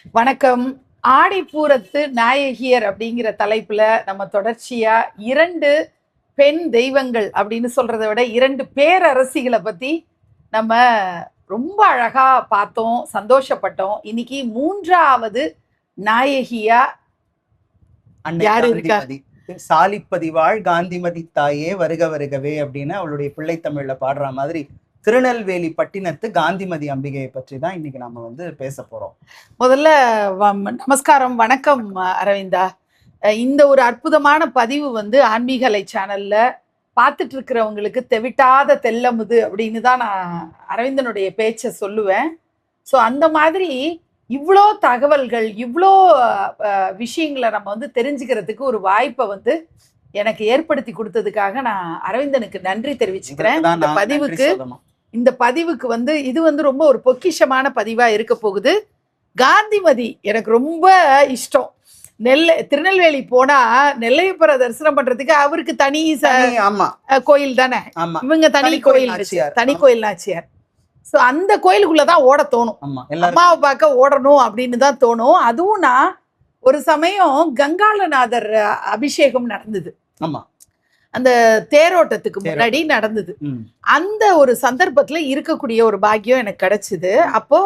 வணக்கம். ஆடிப்பூரத்து நாயகியர் அப்படிங்கிற தலைப்புல நம்ம தொடர்ச்சியா 2 பெண் தெய்வங்கள் அப்படின்னு சொல்றதை விட 2 பேரரசிகளை பத்தி நம்ம ரொம்ப அழகா பார்த்தோம், சந்தோஷப்பட்டோம். இன்னைக்கு 3வது நாயகியா அன்னை யாரு இருக்கா? காந்திமதி. சாலிப்பதிவாள் காந்திமதி தாயே வருக வருகவே அப்படின்னு அவளுடைய பிள்ளை தமிழ்ல பாடுற மாதிரி திருநெல்வேலி பட்டினத்து காந்திமதி அம்பிகையை பற்றி தான் இன்னைக்கு நம்ம வந்து பேச போறோம். முதல்ல நமஸ்காரம், வணக்கம் அரவிந்தா. இந்த ஒரு அற்புதமான பதிவு வந்து ஆன்மீக அலை சேனல்ல பார்த்துட்டு இருக்கிறவங்களுக்கு தெவிட்டாத தெல்லமுது அப்படின்னு தான் நான் அரவிந்தனுடைய பேச்சை சொல்லுவேன். ஸோ அந்த மாதிரி இவ்வளோ தகவல்கள், இவ்வளோ விஷயங்களை நம்ம வந்து தெரிஞ்சுக்கிறதுக்கு ஒரு வாய்ப்பை வந்து எனக்கு ஏற்படுத்தி கொடுத்ததுக்காக நான் அரவிந்தனுக்கு நன்றி தெரிவிச்சுக்கிறேன். இந்த பதிவுக்கு வந்து இது வந்து ரொம்ப ஒரு பொக்கிஷமான பதிவா இருக்க போகுது. காந்திமதி எனக்கு ரொம்ப இஷ்டம். திருநெல்வேலி போனா நெல்லையப்பரை தரிசனம் பண்றதுக்கு அவருக்கு தனி கோயில் தானே, இவங்க தனி கோயில், தனி கோயில் நாச்சியார். ஸோ அந்த கோயிலுக்குள்ளதான் ஓட தோணும், அம்மாவை பார்க்க ஓடணும் அப்படின்னு தான் தோணும். அதுவும் நான் ஒரு சமயம் கங்காளநாதர் அபிஷேகம் நடந்தது, அந்த தேரோட்டத்துக்கு முன்னாடி நடந்தது. அந்த ஒரு சந்தர்ப்பத்துல இருக்கக்கூடிய ஒரு பாக்கியம் எனக்கு கிடைச்சது. அப்போ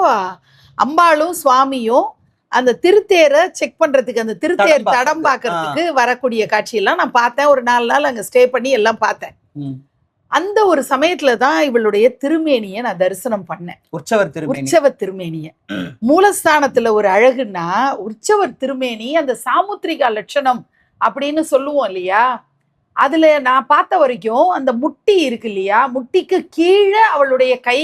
அம்பாளும் சுவாமியும் அந்த திருத்தேரை செக் பண்றதுக்கு, அந்த திருத்தேர் தடம் பார்க்கறதுக்கு வரக்கூடிய காட்சியெல்லாம் நான் பார்த்தேன். ஒரு 4 நாள் அங்க ஸ்டே பண்ணி எல்லாம் பார்த்தேன். அந்த ஒரு சமயத்துலதான் இவளுடைய திருமேனிய நான் தரிசனம் பண்ணேன். உற்சவர் திருமேனிய மூலஸ்தானத்துல ஒரு அழகுன்னா உற்சவர் திருமேனி, அந்த சாமுத்திரிகா லட்சணம் அப்படின்னு சொல்லுவோம் இல்லையா, அதுல நான் பார்த்த வரைக்கும் அந்த முட்டி இருக்கு இல்லையா, முட்டிக்கு கீழே அவளுடைய கை,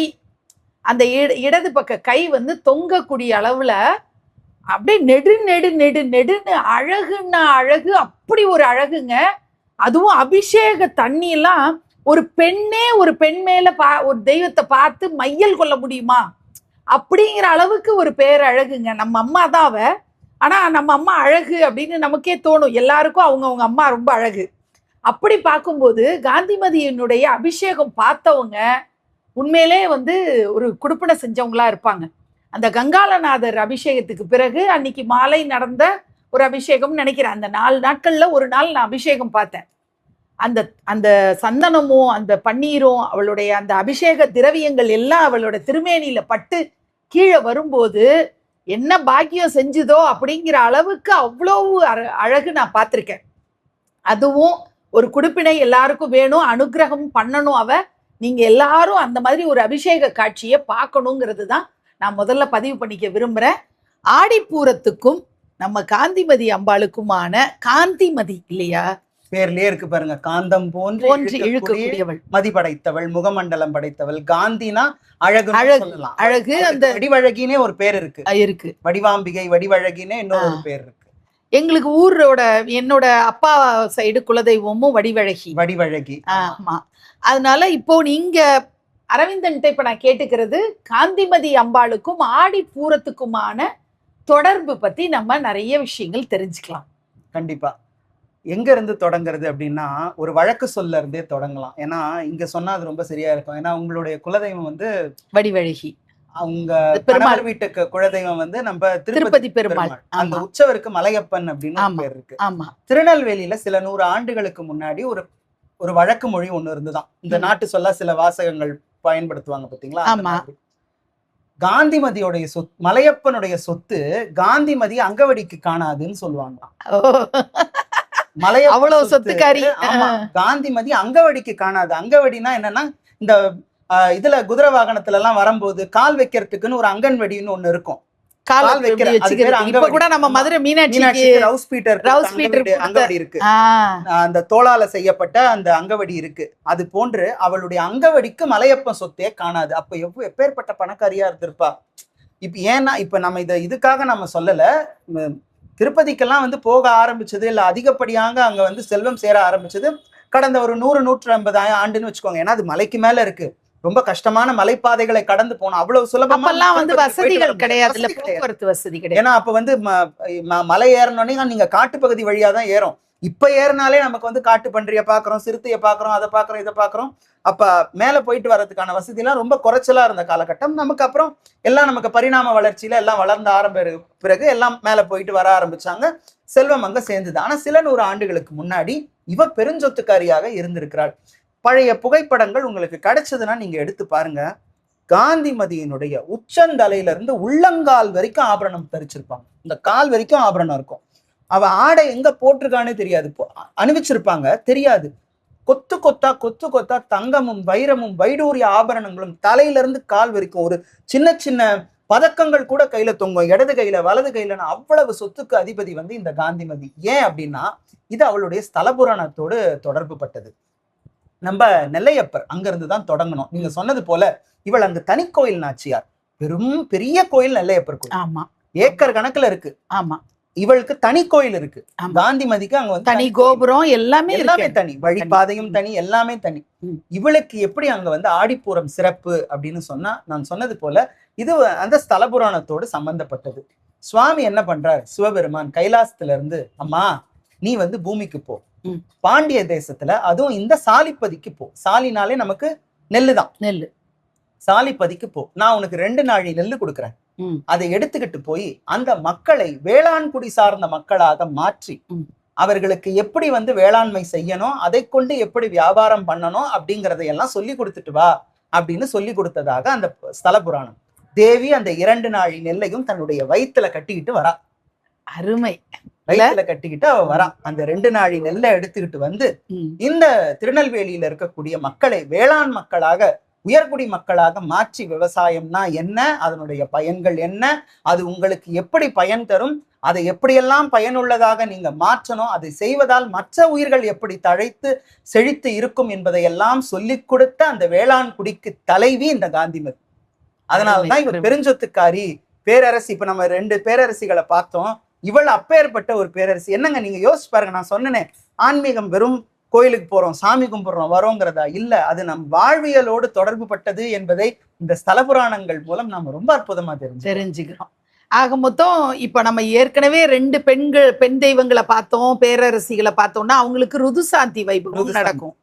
அந்த இடது பக்க கை வந்து தொங்கக்கூடிய அளவுல அப்படியே நெடு நெடு நெடு நெடுன்னு அழகுன்னா அழகு, அப்படி ஒரு அழகுங்க. அதுவும் அபிஷேக தண்ணி எல்லாம் ஒரு பெண்ணே ஒரு பெண் மேல ஒரு தெய்வத்தை பார்த்து மையல் கொள்ள முடியுமா அப்படிங்கிற அளவுக்கு ஒரு பேரழகுங்க. நம்ம அம்மா தான் அவ, ஆனா நம்ம அம்மா அழகு அப்படின்னு நமக்கே தோணும். எல்லாருக்கும் அவங்க அம்மா ரொம்ப அழகு. அப்படி பார்க்கும்போது காந்திமதியினுடைய அபிஷேகம் பார்த்தவங்க உண்மையிலே வந்து ஒரு குடுப்பனை செஞ்சவங்களா இருப்பாங்க. அந்த கங்காளநாதர் அபிஷேகத்துக்கு பிறகு அன்னைக்கு மாலை நடந்த ஒரு அபிஷேகம் நினைக்கிறேன். அந்த 4 நாட்கள்ல ஒரு நாள் நான் அபிஷேகம் பார்த்தேன். அந்த அந்த சந்தனமும் அந்த பன்னீரும் அவளுடைய அந்த அபிஷேக திரவியங்கள் எல்லாம் அவளோட திருமேனியில பட்டு கீழே வரும்போது என்ன பாக்கியம் செஞ்சுதோ அப்படிங்கிற அளவுக்கு அவ்வளோ அழகு நான் பார்த்திருக்கேன். அதுவும் ஒரு குடுப்பினை எல்லாருக்கும் வேணும், அனுகிரகம் பண்ணணும். நீங்க எல்லாரும் அந்த மாதிரி ஒரு அபிஷேக காட்சியை பார்க்கணுங்கிறது தான் நான் முதல்ல பதிவு பண்ணிக்க விரும்புறேன். ஆடிப்பூரத்துக்கும் நம்ம காந்திமதி அம்பாளுக்குமான காந்திமதி இல்லையா, பேர்லயே இருக்கு பாருங்க, காந்தம் போன்று இழுக்கக்கூடியவள், மதி படைத்தவள், முகமண்டலம் படைத்தவள். காந்தினா அழகு, அழகு. அந்த வடிவழகினே ஒரு பேர் இருக்கு, வடிவாம்பிகை, வடிவழகினே இன்னொரு பேர் இருக்கு. எங்களுக்கு என்னோட அப்பா சைடு குலதெய்வமும் வடிவழகி. ஆமா. அதனால இப்போ நீங்க அரவிந்தன்ட்ட இப்ப நான் கேட்டுக்கிறது காந்திமதி அம்பாளுக்கும் ஆடிப்பூரத்துக்குமான தொடர்பு பத்தி நம்ம நிறைய விஷயங்கள் தெரிஞ்சுக்கலாம். கண்டிப்பா. எங்க இருந்து தொடங்குறது அப்படின்னா ஒரு வழக்கு சொல்ல இருந்தே தொடங்கலாம். ஏன்னா இங்க சொன்னா அது ரொம்ப சரியா இருக்கும். ஏன்னா உங்களுடைய குலதெய்வம் வந்து வடிவழகி, அவங்க பெருமாள் வீட்டுக்கு குலதெய்வம் வந்து நம்ம திருப்பதி பெருமாள். அந்த உற்சவருக்கு மலையப்பன் அப்படின்னு பேர் இருக்கு. திருநெல்வேலியில சில 100 ஆண்டுகளுக்கு முன்னாடி ஒரு வழக்கு மொழி ஒண்ணு இருந்துதான். இந்த நாட்டு சொல்ல சில வாசகங்கள் பயன்படுத்துவாங்க பாத்தீங்களா. காந்திமதியோடைய சொத்து, மலையப்பனுடைய சொத்து காந்திமதி அங்கவடிக்கு காணாதுன்னு சொல்லுவாங்க. அவ்வளவு சொத்துக்காரி. காந்திமதி அங்கவடிக்கு காணாது. அங்கவடினா என்னன்னா, இந்த இதுல குதிரை வாகனத்துல எல்லாம் வரும்போது கால் வைக்கிறதுக்குன்னு ஒரு அங்கன்வடின்னு ஒண்ணு இருக்கும். அங்கவடி இருக்கு, அந்த தோளால செய்யப்பட்ட அந்த அங்கவடி இருக்கு. அது போன்று அவளுடைய அங்கவடிக்கு மலையப்பன் சொத்தே காணாது. அப்ப எப்பேற்பட்ட பணக்காரியா இருந்திருப்பா. இப்ப ஏன்னா இப்ப நம்ம இதுக்காக நம்ம சொல்லல, திருப்பதிக்கெல்லாம் வந்து போக ஆரம்பிச்சது இல்ல அதிகப்படியாக அங்க வந்து செல்வம் சேர ஆரம்பிச்சது கடந்த ஒரு 100-150 ஆண்டுன்னு வச்சுக்கோங்க. ஏன்னா அது மலைக்கு மேல இருக்கு, ரொம்ப கஷ்டமான மலைப்பாதைகளை கடந்து போனோம். அவ்வளவு சுலபமா அப்பெல்லாம் வந்து வசதிகள் கிடையாது, இல்ல போக்குவரத்து வசதி கிடையாது. ஏன்னா அப்ப வந்து மலை ஏறணும்னே நீங்க காட்டுப்பகுதி வழியா தான் ஏறும். இப்ப ஏறினாலே நமக்கு வந்து காட்டு பன்றிய பாக்குறோம், சிறுத்தையை பாக்குறோம், அதை பாக்குறோம், இதை பாக்குறோம். அப்ப மேல போயிட்டு வர்றதுக்கான வசதி எல்லாம் ரொம்ப குறைச்சலா இருந்த காலகட்டம். நமக்கு அப்புறம் எல்லாம் நமக்கு பரிணாம வளர்ச்சியில எல்லாம் வளர்ந்த பிறகு எல்லாம் மேல போயிட்டு வர ஆரம்பிச்சாங்க. செல்வம் அங்க சேர்ந்தது. ஆனா சில 100 ஆண்டுகளுக்கு முன்னாடி இவ பெருஞ்சொத்துக்காரியாக இருந்திருக்கிறாள். பழைய புகைப்படங்கள் உங்களுக்கு கிடைச்சதுன்னா நீங்க எடுத்து பாருங்க. காந்திமதியினுடைய உச்சந்தலையில இருந்து உள்ளங்கால் வரைக்கும் ஆபரணம் தரிச்சிருப்பாங்க. இந்த கால் வரைக்கும் ஆபரணம் இருக்கும். அவ ஆடை எங்க போட்டிருக்கானே தெரியாது, அணிவிச்சிருப்பாங்க தெரியாது. கொத்து கொத்தா தங்கமும் வைரமும் வைடூரிய ஆபரணங்களும் தலையில இருந்து கால் வரைக்கும். ஒரு சின்ன சின்ன பதக்கங்கள் கூட கையில தொங்கும், இடது கையில வலது கையில. அவ்வளவு சொத்துக்கு அதிபதி வந்து இந்த காந்திமதி. ஏன் அப்படின்னா இது அவளுடைய ஸ்தல புராணத்தோடு தொடர்பு பட்டது. நம்ம நெல்லையப்பர் அங்கிருந்து தான் தொடங்கணும். நீங்க சொன்னது போல இவள் அங்கு தனி கோயில் நாச்சியார். பெரிய கோயில் நெல்லையப்பர் கோயில். ஆமா, ஏக்கர் கணக்குல இருக்கு. ஆமா, இவளுக்கு தனி கோயில் இருக்கு. காந்திமதிக்கு அங்க வந்து தனி கோபுரம் எல்லாமே தனி, வழிபாதையும் தனி, எல்லாமே தனி. இவளுக்கு எப்படி அங்க வந்து ஆடிப்பூரம் சிறப்பு அப்படின்னு சொன்னா, நான் சொன்னது போல இது அந்த ஸ்தல புராணத்தோடு சம்பந்தப்பட்டது. சுவாமி என்ன பண்றாரு, சிவபெருமான் கைலாசத்துல இருந்து, அம்மா நீ வந்து பூமிக்கு போ, பாண்டிய தேசத்துல அதுவும் இந்த சாலிப்பதிக்கு போ. சாலினாலே நமக்கு நெல்லுதான், நெல்லு. சாலிப்பதிக்கு போ, நான் உனக்கு 2 நாழி நெல்லு கொடுக்குறேன். அதை எடுத்துக்கிட்டு போய் அந்த மக்களை வேளாண் குடி சார்ந்த மக்களாக மாற்றி அவர்களுக்கு எப்படி வந்து வேளாண்மை செய்யணும், அதை கொண்டு எப்படி வியாபாரம் பண்ணணும் அப்படிங்கறதையெல்லாம் சொல்லி கொடுத்துட்டு வா அப்படின்னு சொல்லி கொடுத்ததாக அந்த ஸ்தல புராணம். தேவி அந்த 2 நாழி நெல்லையும் தன்னுடைய வயிற்றுல கட்டிக்கிட்டு வரா. அருமை. வயிற்றுல கட்டிக்கிட்டு அவ வரா. அந்த 2 நாழி நெல்லை எடுத்துக்கிட்டு வந்து இந்த திருநெல்வேலியில இருக்கக்கூடிய மக்களை வேளாண் மக்களாக, உயர்குடி மக்களாக மாற்றி, விவசாயம்னா என்ன, அதனுடைய பயன்கள் என்ன, அது உங்களுக்கு எப்படி பயன் தரும், அதை எப்படியெல்லாம் பயனுள்ளதாக நீங்க மாற்றணும், அதை செய்வதால் மற்ற உயிர்கள் எப்படி தழைத்து செழித்து இருக்கும் என்பதையெல்லாம் சொல்லிக் கொடுத்த அந்த வேளாண் குடிக்கு தலைவி இந்த காந்திமதி. அதனாலதான் இவர் பெருஞ்சொத்துக்காரி, பேரரசி. இப்ப நம்ம 2 பேரரசிகளை பார்த்தோம். இவள் அப்பேற்பட்ட ஒரு பேரரசி. என்னங்க நீங்க யோசிச்சு பாருங்க. நான் சொன்னேனே, ஆன்மீகம் வெறும் கோயிலுக்கு போறோம், சாமி கும்பிடுறோம், வரோங்கிறதா இல்ல, அது நம் வாழ்வியலோடு தொடர்பு பட்டது என்பதை இந்த ஸ்தல புராணங்கள் மூலம் நாம ரொம்ப அற்புதமா தெரிஞ்சுக்கிறோம். ஆக மொத்தம் இப்ப நம்ம ஏற்கனவே 2 பெண் தெய்வங்களை பார்த்தோம், பேரரசிகளை பார்த்தோம்னா அவங்களுக்கு ருதுசாந்தி வைபவம் நடக்கும்.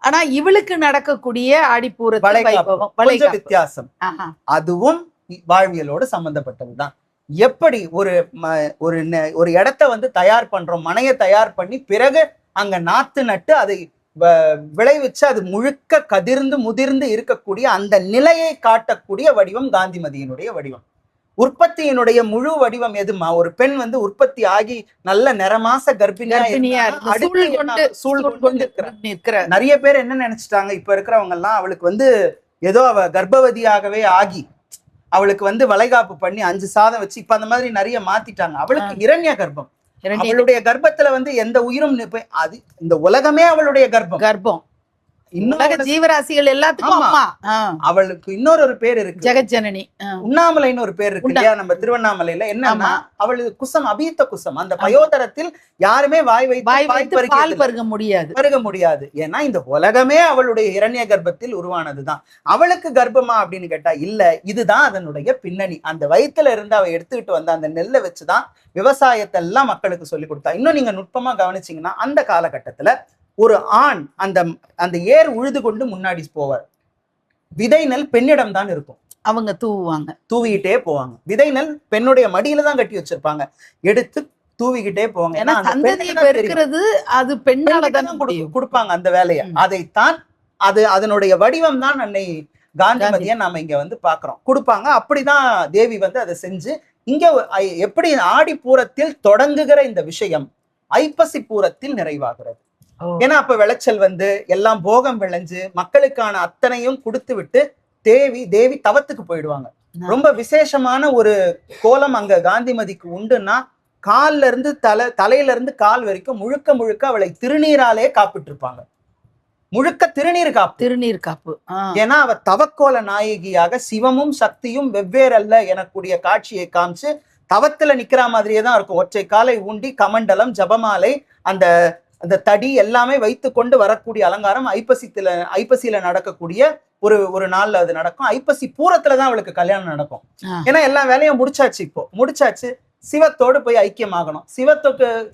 ஆனா இவளுக்கு நடக்கக்கூடிய ஆடிப்பூரத்து வைபவம் கொஞ்சம் வித்தியாசம். அதுவும் வாழ்வியலோடு சம்பந்தப்பட்டதுதான். எப்படி ஒரு இடத்த வந்து தயார் பண்றோம், மனையை தயார் பண்ணி பிறகு அங்க நாத்து நட்டு அதை விளைவிச்சு அது முழுக்க கதிர்ந்து முதிர்ந்து இருக்கக்கூடிய அந்த நிலையை காட்டக்கூடிய வடிவம் காந்திமதியினுடைய வடிவம். உற்பத்தியினுடைய முழு வடிவம் எதுமா, ஒரு பெண் வந்து உற்பத்தி ஆகி நல்ல நிறமாச கர்ப்பிணியா சூழ் கொண்டு இருக்கிற. நிறைய பேர் என்ன நினைச்சிட்டாங்க, இப்ப இருக்கிறவங்க எல்லாம் அவளுக்கு வந்து ஏதோ அவ கர்ப்பவதியாகவே ஆகி அவளுக்கு வந்து வளைகாப்பு பண்ணி 5 சாதம் வச்சு இப்ப அந்த மாதிரி நிறைய மாத்திட்டாங்க. அவளுக்கு இரண்ய கர்ப்பம். அவளுடைய கர்ப்பத்துல வந்து எந்த உயிரும் அது இந்த உலகமே அவளுடைய கர்ப்பம். உலக ஜீவராசிகள் எல்லாத்துக்கும் அம்மா. அவளுக்கு இன்னொரு பேர் இருக்கு, ஜெகஜனனி. உண்ணாமலைன்னு ஒரு பேர் இருக்கு இல்லையா நம்ம திருவண்ணாமலையில. என்னன்னா அவளுக்கு குசம், அபீத்த குசம். அந்த பயோதரத்தில் யாருமே வாய் வைத்து பால் பருக முடியாது. ஏன்னா இந்த உலகமே அவளுடைய இரண்ய கர்ப்பத்தில் உருவானதுதான். அவளுக்கு கர்ப்பமா அப்படின்னு கேட்டா இல்ல, இதுதான் அதனுடைய பின்னணி. அந்த வயிற்றுல இருந்து அவ எடுத்துக்கிட்டு வந்த அந்த நெல்லை வச்சுதான் விவசாயத்தை எல்லாம் மக்களுக்கு சொல்லி கொடுத்தா. இன்னும் நீங்க நுட்பமா கவனிச்சீங்கன்னா அந்த காலகட்டத்துல ஒரு ஆண் அந்த ஏர் உழுது கொண்டு முன்னாடி போவார். விதை நெல் பெண்ணிடம் தான் இருக்கும். அவங்க தூவிக்கிட்டே போவாங்க. விதை நெல் பெண்ணுடைய மடியில தான் கட்டி வச்சிருப்பாங்க. எடுத்து தூவிக்கிட்டே போவாங்க. ஏன்னா அது பெண்ணால தான் கொடுப்பாங்க அந்த வேலையை. அதைத்தான் அதனுடைய வடிவம் தான் அன்னை காந்திமதியை நாம இங்க வந்து பாக்குறோம். கொடுப்பாங்க. அப்படிதான் தேவி வந்து அதை செஞ்சு இங்க எப்படி ஆடிப்பூரத்தில் தொடங்குகிற இந்த விஷயம் ஐப்பசி பூரத்தில் நிறைவாகிறது. ஏன்னா அப்ப விளைச்சல் வந்து எல்லாம் போகம் விளைஞ்சு மக்களுக்கான அத்தனையும் கொடுத்து விட்டு தேவி தவத்துக்கு போயிடுவாங்க. ரொம்ப விசேஷமான ஒரு கோலம் அங்க காந்திமதிக்கு உண்டுன்னா, கால்ல இருந்து தலையில இருந்து கால் வரைக்கும் முழுக்க அவளை திருநீராலே காப்பிட்டு இருப்பாங்க. முழுக்க திருநீர் காப்பு. ஏன்னா அவ தவக்கோல நாயகியாக சிவமும் சக்தியும் வெவ்வேறு அல்ல எனக்கூடிய காட்சியை காமிச்சு தவத்துல நிக்கிற மாதிரியே தான் இருக்கும். ஒற்றை காலை ஊண்டி கமண்டலம், ஜபமாலை, அந்த தடி எல்லாமே வைத்து கொண்டு வரக்கூடிய அலங்காரம் ஐப்பசியில நடக்கக்கூடிய ஒரு ஒரு நாள்ல அது நடக்கும். ஐப்பசி பூரத்துலதான் அவளுக்கு கல்யாணம் நடக்கும். ஏன்னா எல்லா வேலையும் முடிச்சாச்சு. இப்போ முடிச்சாச்சு, சிவத்தோடு போய் ஐக்கியமாகணும்.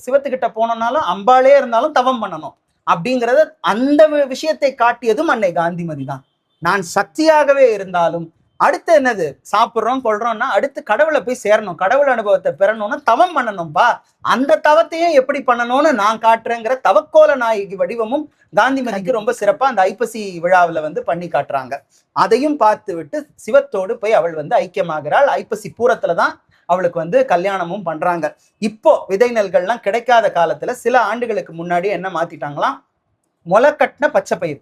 சிவத்துக்கிட்ட போனோம்னாலும் அம்பாளே இருந்தாலும் தவம் பண்ணணும் அப்படிங்கறத அந்த விஷயத்தை காட்டியதும் அன்னை காந்திமதி தான். நான் சக்தியாகவே இருந்தாலும் அடுத்து என்னது, சாப்பிட்றோம் கொள்றோம்னா அடுத்து கடவுளை போய் சேரணும், கடவுள் அனுபவத்தை பெறணும்னா தவம் பண்ணணும்பா. அந்த தவத்தையும் எப்படி பண்ணணும்னு நான் காட்டுறேங்கிற தவக்கோல நாயகி வடிவமும் காந்திமதிக்கு ரொம்ப சிறப்பா அந்த ஐப்பசி விழாவில் வந்து பண்ணி காட்டுறாங்க. அதையும் பார்த்து விட்டு சிவத்தோடு போய் அவள் வந்து ஐக்கியமாகிறாள். ஐப்பசி பூரத்துலதான் அவளுக்கு வந்து கல்யாணமும் பண்றாங்க. இப்போ விதை நெல்கள்லாம் கிடைக்காத காலத்துல சில ஆண்டுகளுக்கு முன்னாடி என்ன மாத்திட்டாங்களாம், முளைக்கட்டின பச்சை பயிர்.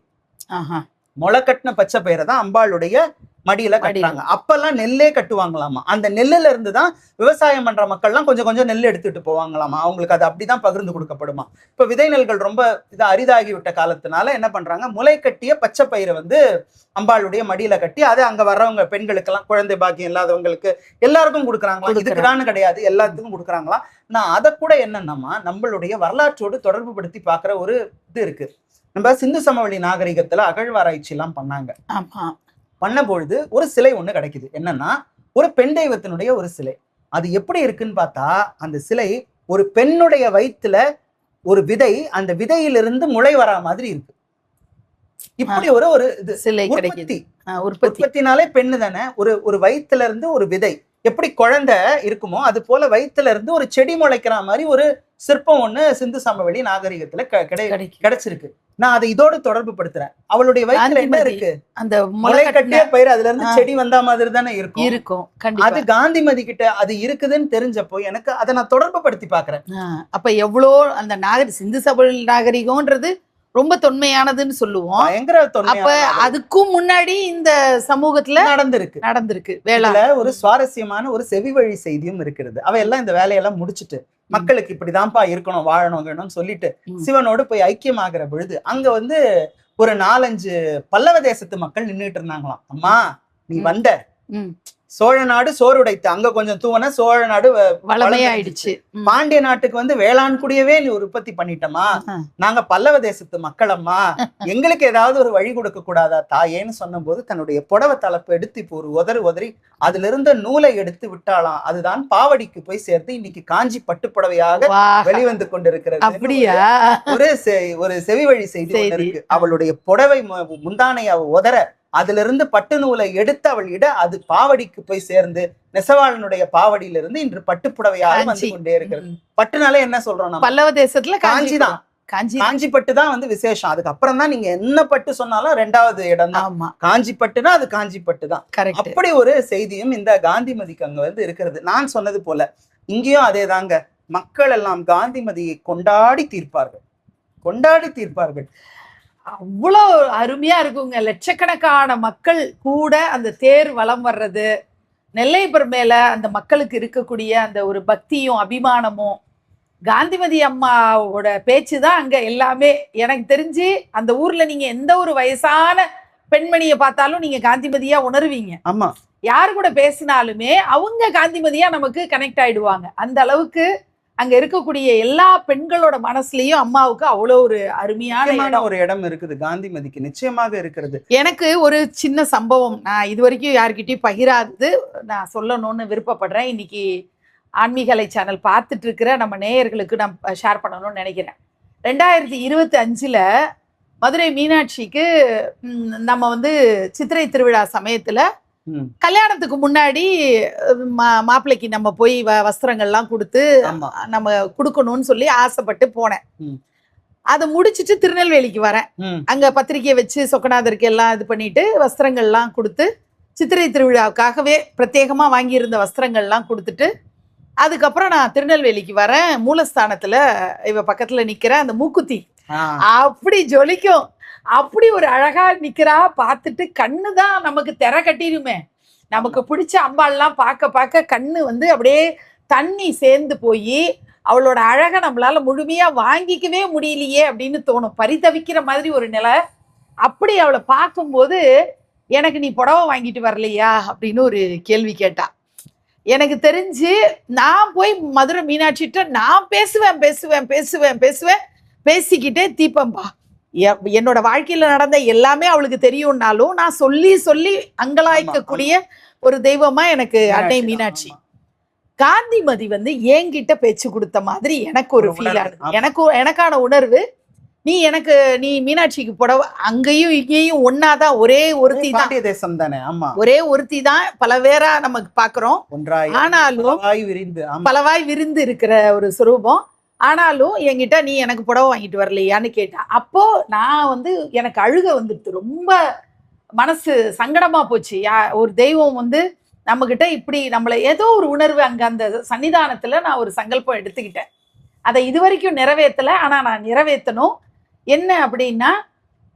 முளைக்கட்டின பச்சை பயிரை தான் அம்பாளுடைய மடியில கட்டுறாங்க. அப்பெல்லாம் நெல்லே கட்டுவாங்களாமா. அந்த நெல்லுல இருந்துதான் விவசாயம் பண்ற மக்கள்லாம் கொஞ்சம் கொஞ்சம் நெல் எடுத்துட்டு போவாங்களாமா. அவங்களுக்கு அது அப்படிதான் பகிர்ந்து கொடுக்கப்படுமா. இப்ப விதை நெல்கள் ரொம்ப இதை அரிதாகி விட்ட காலத்தினால என்ன பண்றாங்க, முளை கட்டிய பச்சை பயிரை வந்து அம்பாளுடைய மடியில கட்டி அதை அங்க வர்றவங்க பெண்களுக்கெல்லாம், குழந்தை பாக்கியம் இல்லாதவங்களுக்கு எல்லாருக்கும் கொடுக்குறாங்களா, இதுக்குதான்னு கிடையாது, எல்லாத்துக்கும் கொடுக்குறாங்களா. நான் அதை கூட என்னன்னா நம்மளுடைய வரலாற்றோடு தொடர்பு படுத்தி பாக்குற ஒரு இது இருக்கு. நம்ம சிந்து சமவெளி நாகரிகத்துல அகழ்வாராய்ச்சி எல்லாம் பண்ணாங்க. பண்ண பொழுது ஒரு சிலை ஒண்ணு கிடைக்குது. என்னன்னா ஒரு பெண் தெய்வத்தினுடைய ஒரு சிலை. அது எப்படி இருக்குன்னு பார்த்தா, அந்த சிலை ஒரு பெண்ணுடைய வயிற்றுல ஒரு விதை, அந்த விதையிலிருந்து முளை வரா மாதிரி இருக்கு. இப்படி ஒரு ஒரு சிலை உற்பத்தினாலே பெண்ணு தானே. ஒரு வயிற்றுல இருந்து ஒரு விதை எப்படி குழந்தை இருக்குமோ அது போல வயிற்றுல இருந்து ஒரு செடி முளைக்கிற மாதிரி ஒரு சிற்பம் ஒண்ணு சிந்து சமவெளி நாகரிகத்துல கிடைச்சிருக்கு. நான் அதை இதோடு தொடர்பு படுத்துறேன். அவளுடைய வயிற்றுல என்ன இருக்கு, அந்த முளை கட்டிய பயிர், அதுல இருந்து செடி வந்தா மாதிரி தானே இருக்கும். அது காந்திமதி கிட்ட அது இருக்குதுன்னு தெரிஞ்சப்போ எனக்கு அதை நான் தொடர்பு படுத்தி பாக்குறேன். அப்ப எவ்வளோ அந்த சிந்து சமவெளி நாகரிகம்ன்றது ரொம்ப தொன்மையானதுன்னு சொல்லுவோம். அப்ப அதுக்கும் முன்னாடி இந்த சமூகத்துல நடந்திருக்கு வேளாண். ஒரு சுவாரஸ்யமான ஒரு செவி வழி செய்தியும் இருக்கிறது. அவையெல்லாம் இந்த வேலையெல்லாம் முடிச்சுட்டு மக்களுக்கு இப்படிதான்ப்பா இருக்கணும், வாழணும் சொல்லிட்டு சிவனோடு போய் ஐக்கியமாகிற பொழுது அங்க வந்து ஒரு 4-5 பல்லவ தேசத்து மக்கள் நின்றுட்டு இருந்தாங்களாம். அம்மா நீ வந்த சோழ நாடு சோறுடைத்து, அங்க கொஞ்சம் தூவன சோழ நாடு வளமையாயிடுச்சு. பாண்டிய நாட்டுக்கு வந்து வேளாண் குடியவே நீ உற்பத்தி பண்ணிட்டமா, நாங்க பல்லவ தேசத்து மக்களம்மா, எங்களுக்கு ஏதாவது ஒரு வழி கொடுக்க கூடாதா தாயேன்னு சொன்ன போது தன்னுடைய புடவை தலைப்பு எடுத்து இப்போ ஒரு உதறி அதுல இருந்த நூலை எடுத்து விட்டாலாம். அதுதான் பாவடிக்கு போய் சேர்த்து இன்னைக்கு காஞ்சி பட்டு புடவையாக வெளிவந்து கொண்டிருக்கிறது. அப்படியா? ஒரு செவி வழி செய்தி இருக்கு. அவளுடைய புடவை முந்தானைய உதற அதுல இருந்து பட்டு நூலை எடுத்து அவள் இட அது பாவடிக்கு போய் சேர்ந்து நெசவாளனுடைய பாவடியிலிருந்து இன்று பட்டுப்புடவையாக வந்து கொண்டே இருக்கிறது. பட்டுனாலே என்ன சொல்றோம், பல்லவ தேசத்துல காஞ்சிதான், காஞ்சி பட்டு தான் வந்து விசேஷம். அதுக்கப்புறம் தான் நீங்க என்ன பட்டு சொன்னாலும் 2வது இடம் தான். காஞ்சி பட்டுனா அது காஞ்சி பட்டு தான். அப்படி ஒரு செய்தியும் இந்த காந்திமதிக்கு அங்க வந்து இருக்கிறது. நான் சொன்னது போல இங்கேயும் அதே தாங்க. மக்கள் எல்லாம் காந்திமதியை கொண்டாடி தீர்ப்பார்கள். அவ்வளோ அருமையா இருக்குங்க. லட்சக்கணக்கான மக்கள் கூட அந்த தேர் வலம் வர்றது, நெல்லையப்பர் மேல அந்த மக்களுக்கு இருக்கக்கூடிய அந்த ஒரு பக்தியும் அபிமானமும், காந்திமதி அம்மாவோட பேச்சு தான் அங்க எல்லாமே. எனக்கு தெரிஞ்சு அந்த ஊர்ல நீங்க எந்த ஒரு வயசான பெண்மணியை பார்த்தாலும் நீங்க காந்திமதியா உணர்வீங்க. ஆமா, யாரு கூட பேசினாலுமே அவங்க காந்திமதியா நமக்கு கனெக்ட் ஆயிடுவாங்க. அந்த அளவுக்கு அங்க இருக்கக்கூடிய எல்லா பெண்களோட மனசுலயும் அம்மாவுக்கு அவ்வளோ ஒரு அருமையான ஒரு இடம் இருக்குது. காந்திமதிக்கு நிச்சயமாக இருக்கிறது. எனக்கு ஒரு சின்ன சம்பவம் நான் இது வரைக்கும் யார்கிட்டயும் பகிராதது நான் சொல்லணும்னு விருப்பப்படுறேன். இன்னைக்கு ஆன்மீகலை சேனல் பார்த்துட்டு இருக்கிற நம்ம நேயர்களுக்கு நான் ஷேர் பண்ணணும்னு நினைக்கிறேன். 2025 மதுரை மீனாட்சிக்கு நம்ம வந்து சித்திரை திருவிழா சமயத்துல கல்யாணத்துக்கு முன்னாடி மாப்பிள்ளைக்கு நம்ம போய் வஸ்திரங்கள்லாம் கொடுத்து நம்ம கொடுக்கணும்னு சொல்லி ஆசைப்பட்டு போனேன். அதை முடிச்சுட்டு திருநெல்வேலிக்கு வரேன். அங்க பத்திரிக்கையை வச்சு சொக்கநாதருக்கு எல்லாம் இது பண்ணிட்டு வஸ்திரங்கள்லாம் கொடுத்து சித்திரை திருவிழாவுக்காகவே பிரத்யேகமா வாங்கியிருந்த வஸ்திரங்கள்லாம் கொடுத்துட்டு அதுக்கப்புறம் நான் திருநெல்வேலிக்கு வரேன். மூலஸ்தானத்துல இவ பக்கத்துல நிக்கிற அந்த மூக்குத்தி அப்படி ஜொலிக்கும். அப்படி ஒரு அழகா நிக்கிறா. பார்த்துட்டு கண்ணு தான் நமக்கு திரை கட்டிடுமே. நமக்கு பிடிச்ச அம்பாள்லாம் பார்க்க கண்ணு வந்து அப்படியே தண்ணி சேர்ந்து போய் அவளோட அழகை நம்மளால முழுமையா வாங்கிக்கவே முடியலையே அப்படின்னு தோணும். பரிதவிக்கிற மாதிரி ஒரு நிலை. அப்படி அவளை பார்க்கும்போது எனக்கு நீ புடவை வாங்கிட்டு வரலையா அப்படின்னு ஒரு கேள்வி கேட்டா. எனக்கு தெரிஞ்சு நான் போய் மதுரை மீனாட்சிட்ட நான் பேசுவேன் பேசிக்கிட்டே தீப்பம்பா என்னோட வாழ்க்கையில நடந்த எல்லாமே அவளுக்கு தெரியும்னாலும் நான் சொல்லி சொல்லி அங்கலாய்க்கக்கூடிய ஒரு தெய்வமா எனக்கு அன்னை மீனாட்சி. காந்திமதி வந்து என்கிட்ட பேச்சு கொடுத்த மாதிரி எனக்கு ஒரு ஃபீல் ஆகுது. எனக்கான உணர்வு, நீ மீனாட்சிக்கு புடவை, அங்கேயும் இங்கேயும் ஒன்னாதான், ஒரே ஒருத்தி தான், தேசம் தானே, ஒரே ஒருத்தி தான், பல பேரா நமக்கு பாக்குறோம். ஆனாலும் பலவாய் விருந்து இருக்கிற ஒரு சுரூபம். ஆனாலும் என்கிட்ட நீ எனக்கு புடவை வாங்கிட்டு வரலையான்னு கேட்டா. அப்போ நான் வந்து எனக்கு அழுக வந்துடுது, ரொம்ப மனசு சங்கடமா போச்சு. ஒரு தெய்வம் வந்து நம்ம கிட்ட இப்படி நம்மள ஏதோ ஒரு உணர்வு அங்க அந்த சன்னிதானத்துல நான் ஒரு சங்கல்பம் எடுத்துக்கிட்டேன். அதை இதுவரைக்கும் நிறைவேற்றல, ஆனா நான் நிறைவேற்றணும். என்ன அப்படின்னா,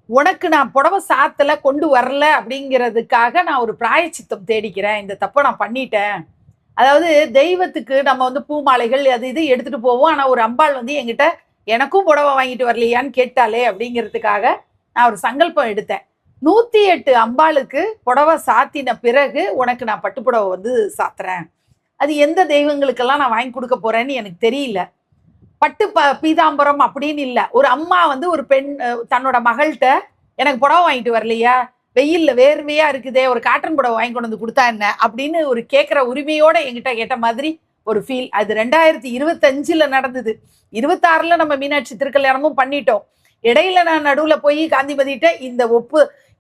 உனக்கு நான் புடவை சாத்தல, கொண்டு வரல அப்படிங்கிறதுக்காக நான் ஒரு பிராயச்சித்தம் தேடிக்கிறேன். இந்த தப்பை நான் பண்ணிட்டேன். அதாவது தெய்வத்துக்கு நம்ம வந்து பூ மாலைகள் அது இது எடுத்துட்டு போவோம். ஆனா ஒரு அம்பாள் வந்து என்கிட்ட எனக்கும் புடவை வாங்கிட்டு வரலையான்னு கேட்டாலே அப்படிங்கிறதுக்காக நான் ஒரு சங்கல்பம் எடுத்தேன். 108 அம்பாளுக்கு புடவை சாத்தின பிறகு உனக்கு நான் பட்டு புடவை வந்து சாத்துறேன். அது எந்த தெய்வங்களுக்கெல்லாம் நான் வாங்கி கொடுக்க போறேன்னு எனக்கு தெரியல. பட்டு பீதாம்பரம் அப்படின்னு இல்லை. ஒரு அம்மா வந்து ஒரு பெண் தன்னோட மகள்கிட்ட எனக்கு புடவை வாங்கிட்டு வரலையா, வெயில்ல வேர்வையா இருக்குதே, ஒரு காட்டன் புடவை வாங்கி கொண்டு வந்து கொடுத்தா என்ன அப்படின்னு ஒரு கேட்குற உரிமையோட என்கிட்ட கேட்ட மாதிரி ஒரு ஃபீல். அது 2025 நடந்தது. 26 நம்ம மீனாட்சி திருக்கல்யாணமும் பண்ணிட்டோம். இடையில நான் நடுவில் போய் காந்திமதிட்ட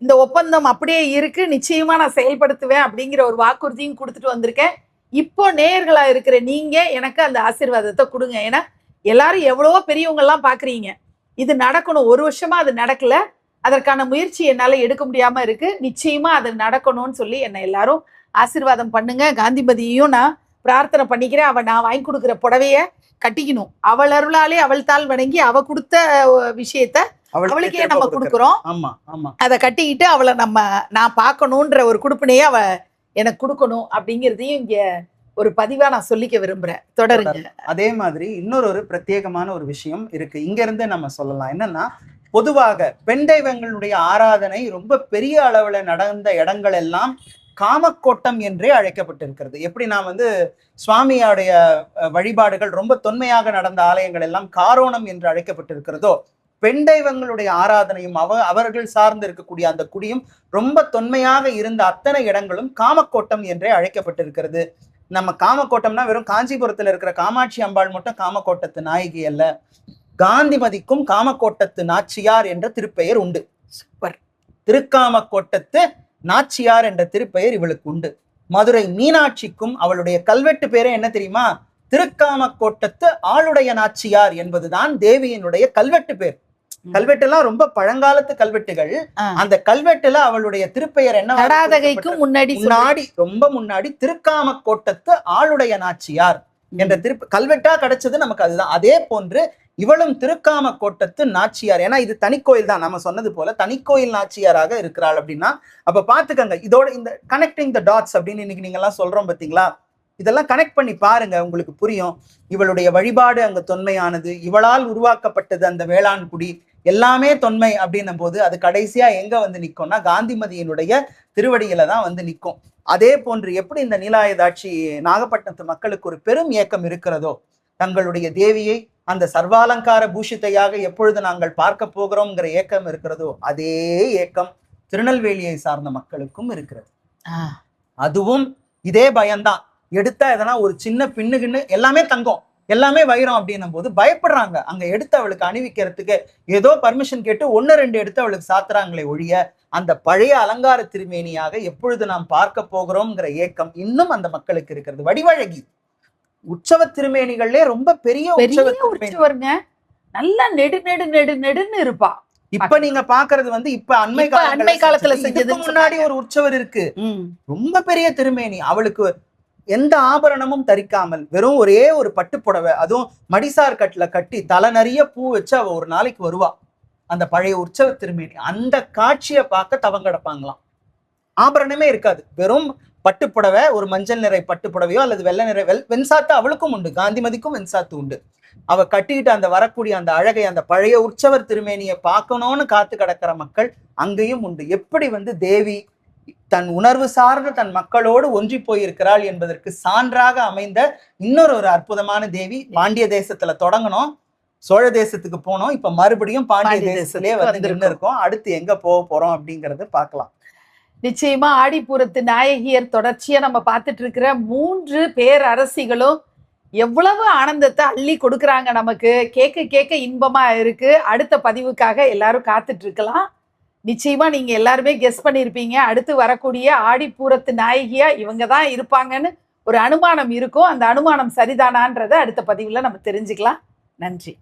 இந்த ஒப்பந்தம் அப்படியே இருக்கு, நிச்சயமா நான் செயல்படுத்துவேன் அப்படிங்கிற ஒரு வாக்குறுதியும் கொடுத்துட்டு வந்திருக்கேன். இப்போ நேயர்களா இருக்கிற நீங்க எனக்கு அந்த ஆசீர்வாதத்தை கொடுங்க. ஏன்னா எல்லாரும் எவ்வளவோ பெரியவங்க எல்லாம் பாக்குறீங்க, இது நடக்கணும். 1 வருஷமா அது நடக்கல, அதற்கான முயற்சி என்னால எடுக்க முடியாம இருக்கு. நிச்சயமா அது நடக்கணும்னு சொல்லி என்னை எல்லாரும் ஆசீர்வாதம் பண்ணுங்க. காந்திமதியையும் நான் பிரார்த்தனை பண்ணிக்கிறேன். நான் வாங்கி கொடுக்குற புடவைய கட்டிக்கணும். அவள் அருளாலே அவள் தாள் வணங்கி அவ கொடுத்த விஷயத்த அவளுக்கே நம்ம கொடுக்குறோம். அதை கட்டிக்கிட்டு அவளை நான் பார்க்கணுன்ற ஒரு குடுப்பினையே அவ எனக்கு கொடுக்கணும் அப்படிங்கிறதையும் இங்க ஒரு பதிவா நான் சொல்லிக்க விரும்புறேன். தொடருங்க. அதே மாதிரி இன்னொரு பிரத்யேகமான ஒரு விஷயம் இருக்கு, இங்க இருந்து நம்ம சொல்லலாம். என்னன்னா, பொதுவாக பெண் தெய்வங்களுடைய ஆராதனை ரொம்ப பெரிய அளவுல நடந்த இடங்கள் எல்லாம் காமக்கோட்டம் என்றே அழைக்கப்பட்டிருக்கிறது. எப்படி நான் வந்து சுவாமியோடைய வழிபாடுகள் ரொம்ப தொன்மையாக நடந்த ஆலயங்கள் எல்லாம் காரோணம் என்று அழைக்கப்பட்டிருக்கிறதோ, பெண் தெய்வங்களுடைய ஆராதனையும் அவர்கள் சார்ந்து இருக்கக்கூடிய அந்த குடியும் ரொம்ப தொன்மையாக இருந்த அத்தனை இடங்களும் காமக்கோட்டம் என்றே அழைக்கப்பட்டிருக்கிறது. நம்ம காமக்கோட்டம்னா வெறும் காஞ்சிபுரத்துல இருக்கிற காமாட்சி அம்பாள் மட்டும் காமக்கோட்டத்து நாயகி அல்ல, காந்திமதிக்கும் காமக்கோட்டத்து நாச்சியார் என்ற திருப்பெயர் உண்டு. சூப்பர். திருக்காமக்கோட்டத்து நாச்சியார் என்ற திருப்பெயர் இவளுக்கு உண்டு. மதுரை மீனாட்சிக்கும் அவளுடைய கல்வெட்டு பேரே என்ன தெரியுமா? திருக்காமக்கோட்டத்து ஆளுடைய நாச்சியார் என்பதுதான் தேவியினுடைய கல்வெட்டு பேர். கல்வெட்டுலாம் ரொம்ப பழங்காலத்து கல்வெட்டுகள். அந்த கல்வெட்டுல அவளுடைய திருப்பெயர் என்ன? முன்னாடி திருக்காமக்கோட்டத்து ஆளுடைய நாச்சியார் என்ற கல்வெட்டா கிடைச்சது நமக்கு. அதுதான். அதே போன்று இவளும் திருக்காமக்கோட்டத்து நாச்சியார். ஏன்னா இது தனிக்கோயில் தான், நம்ம சொன்னது போல தனிக்கோயில் நாச்சியாராக இருக்கிறாள் அப்படின்னா அப்ப பாத்துக்கங்க. இதோட இந்த கனெக்டிங் த டாட்ஸ் அப்படின்னு இன்னைக்கு நீங்க எல்லாம் சொல்றோம் பாத்தீங்களா, இதெல்லாம் கனெக்ட் பண்ணி பாருங்க, உங்களுக்கு புரியும். இவளுடைய வழிபாடு அங்க தொன்மையானது, இவளால் உருவாக்கப்பட்டது அந்த வேளாண்குடி எல்லாமே தொன்மை அப்படின்னும் போது அது கடைசியா எங்க வந்து நிற்கும்னா காந்திமதியினுடைய திருவடியில தான் வந்து நிற்கும். அதே போன்று எப்படி இந்த நீலாயுதாட்சி நாகப்பட்டினத்து மக்களுக்கு ஒரு பெரும் ஏக்கம் இருக்கிறதோ, தங்களுடைய தேவியை அந்த சர்வாலங்கார பூஷித்தையாக எப்பொழுது நாங்கள் பார்க்க போகிறோம்ங்கிற ஏக்கம் இருக்கிறதோ, அதே ஏக்கம் திருநெல்வேலியை சார்ந்த மக்களுக்கும் இருக்கிறது. அதுவும் இதே பயம்தான். எடுத்தா எதனா ஒரு சின்ன பின்னுகின்னு எல்லாமே தங்கம் எல்லாமே வைரம் அப்படின்னும் போது பயப்படுறாங்க. அங்க எடுத்து அவளுக்கு அணிவிக்கிறதுக்கு ஏதோ பர்மிஷன் கேட்டு 1-2 எடுத்து அவளுக்கு சாத்துறாங்களே ஒழிய அந்த பழைய அலங்கார திருமேனியாக எப்பொழுது நாம் பார்க்க போகிறோம்ங்கிற ஏக்கம் இன்னும் அந்த மக்களுக்கு இருக்கிறது. வடிவழகி உற்சவ திருமேனிகள்லே ரொம்ப பெரிய உற்சவருங்க, நல்லா நெடுன்னு இருப்பா. இப்ப நீங்க பாக்குறது வந்து இப்ப அண்மை காலத்துல செஞ்சது. முன்னாடி ஒரு உற்சவர் இருக்கு, ரொம்ப பெரிய திருமேனி. அவளுக்கு எந்த ஆபரணமும் தரிக்காமல் வெறும் ஒரே ஒரு பட்டு புடவை, அதுவும் மடிசார் கட்டுல கட்டி தலை நிறைய பூ வச்சு அவ ஒரு நாளைக்கு வருவா. அந்த பழைய உற்சவ திருமேனி அந்த காட்சியை பார்க்க தவங்கடப்பாங்களாம். ஆபரணமே இருக்காது, வெறும் பட்டு புடவை, ஒரு மஞ்சள் நிறை பட்டு புடவையோ அல்லது வெள்ளை நிறை வெண்சாத்து அவளுக்கும் உண்டு, காந்திமதிக்கும் வெண்சாத்து உண்டு. அவ கட்டிக்கிட்டு அந்த வரக்கூடிய அந்த அழகை, அந்த பழைய உற்சவர் திருமேனியை பார்க்கணும்னு காத்து கிடக்கிற மக்கள் அங்கேயும் உண்டு. எப்படி வந்து தேவி தன் உணர்வு சார்ந்த தன் மக்களோடு ஒன்றி போயிருக்கிறாள் என்பதற்கு சான்றாக அமைந்த இன்னொரு அற்புதமான தேவி. பாண்டிய தேசத்துல தொடங்கணும், சோழ தேசத்துக்கு போனோம், இப்ப மறுபடியும் பாண்டிய பாண்டிய தேசத்திலே தேசத்துக்கு வந்து நின்று இருக்கோம். அடுத்து எங்க போக போறோம் அப்படிங்கறது பார்க்கலாம். நிச்சயமா ஆடிப்பூரத்து நாயகியர் தொடர்ச்சியா நம்ம பார்த்துட்டு இருக்கிற 3 பேரரசிகளும் எவ்வளவு ஆனந்தத்தை அள்ளி கொடுக்குறாங்க நமக்கு. கேட்க கேட்க இன்பமா இருக்கு. அடுத்த பதிவுக்காக எல்லாரும் காத்துட்டு இருக்கலாம். நிச்சயமா நீங்க எல்லாருமே கெஸ் பண்ணியிருப்பீங்க. அடுத்து வரக்கூடிய ஆடிப்பூரத்து நாயகியா இவங்க தான் இருப்பாங்கன்னு ஒரு அனுமானம் இருக்கும். அந்த அனுமானம் சரிதானான்றதை அடுத்த பதிவுல நம்ம தெரிஞ்சுக்கலாம். நன்றி.